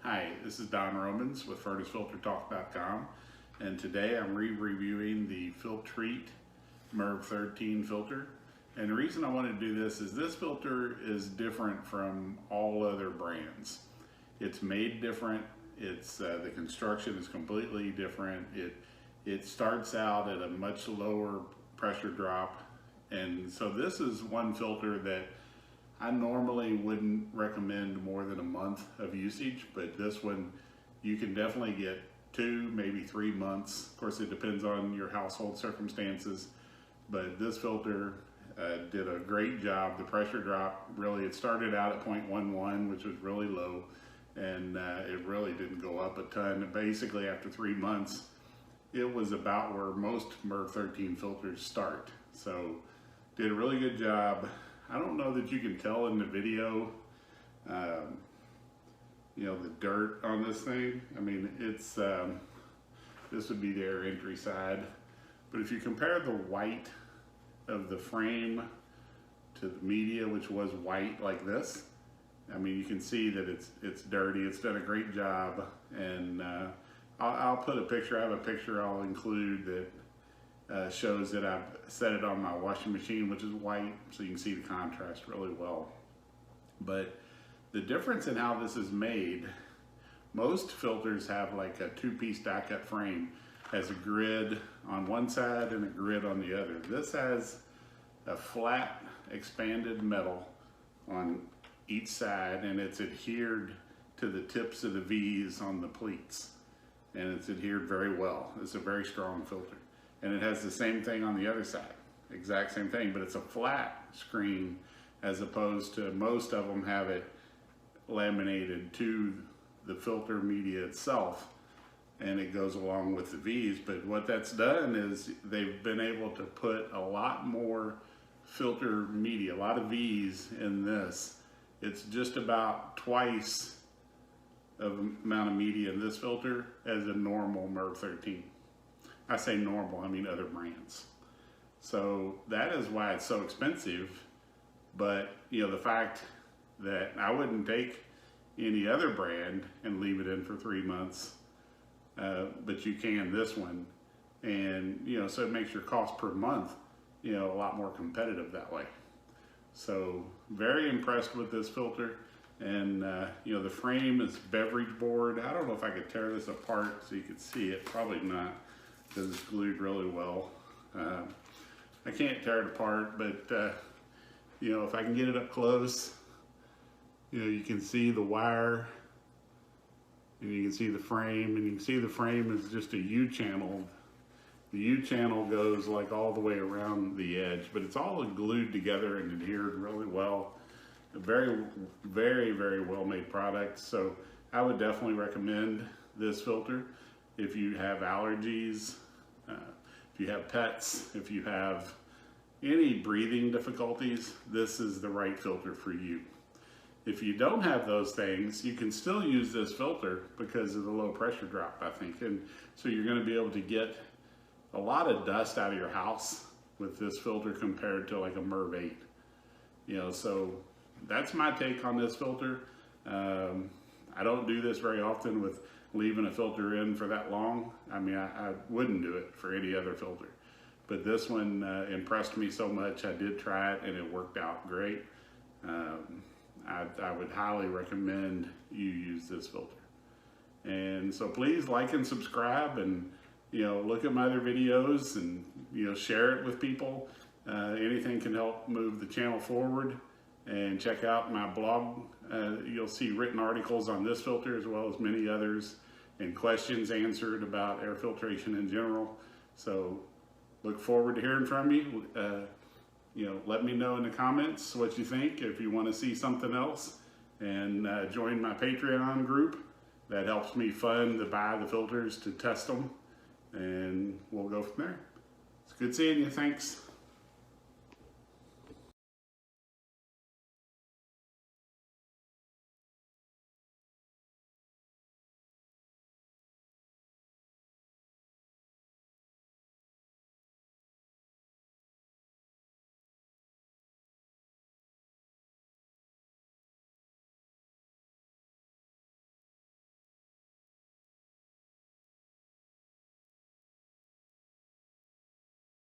Hi, this is Don Romans with FurnaceFilterTalk.com, and today I'm reviewing the Filtrete MERV 13 filter. And the reason I want to do this is this filter is different from all other brands. It's made different. It's the construction is completely different. It starts out at a much lower pressure drop, and so this is one filter that I normally wouldn't recommend more than a month of usage, but this one you can definitely get 2, maybe 3 months. Of course, it depends on your household circumstances, but this filter did a great job. The pressure drop, really, it started out at 0.11, which was really low, and it really didn't go up a ton. And basically, after 3 months, it was about where most MERV 13 filters start. So, did a really good job. I don't know that you can tell in the video, the dirt on this thing. I mean, it's, this would be the air entry side. But if you compare the white of the frame to the media, which was white like this, I mean, you can see that it's dirty. It's done a great job. And I'll put a picture, I have a picture I'll include that shows that I've set it on my washing machine, which is white, so you can see the contrast really well. But the difference in how this is made, most filters have like a 2-piece die-cut frame, has a grid on one side and a grid on the other. This has a flat expanded metal on each side, and it's adhered to the tips of the V's on the pleats, and it's adhered very well. It's a very strong filter. And it has the same thing on the other side, exact same thing, but it's a flat screen as opposed to most of them have it laminated to the filter media itself, and it goes along with the V's. But what that's done is they've been able to put a lot more filter media, a lot of V's in this. It's just about twice of the amount of media in this filter as a normal MERV 13. I say normal, I mean other brands. So that is why it's so expensive. But the fact that I wouldn't take any other brand and leave it in for 3 months, but you can this one, and so it makes your cost per month a lot more competitive that way. So very impressed with this filter. And the frame is beverage board. I don't know if I could tear this apart so you could see it, probably not, because it's glued really well. I can't tear it apart, but if I can get it up close, you can see the wire, and you can see the frame, and you can see the frame is just a U-channel. The U-channel goes like all the way around the edge, but it's all glued together and adhered really well. A very, very, very well-made product. So I would definitely recommend this filter if you have allergies, if you have pets, if you have any breathing difficulties. This is the right filter for you. If you don't have those things, you can still use this filter because of the low pressure drop, I think. And so you're going to be able to get a lot of dust out of your house with this filter compared to like a MERV 8. So that's my take on this filter. I don't do this very often with leaving a filter in for that long. I mean, I wouldn't do it for any other filter. But this one impressed me so much. I did try it and it worked out great. I would highly recommend you use this filter. And so please like and subscribe, and look at my other videos, and share it with people. Anything can help move the channel forward. And check out my blog. You'll see written articles on this filter as well as many others, and questions answered about air filtration in general. So look forward to hearing from you. Let me know in the comments what you think, if you want to see something else, and join my Patreon group. That helps me fund to buy the filters to test them, and we'll go from there. It's good seeing you. Thanks.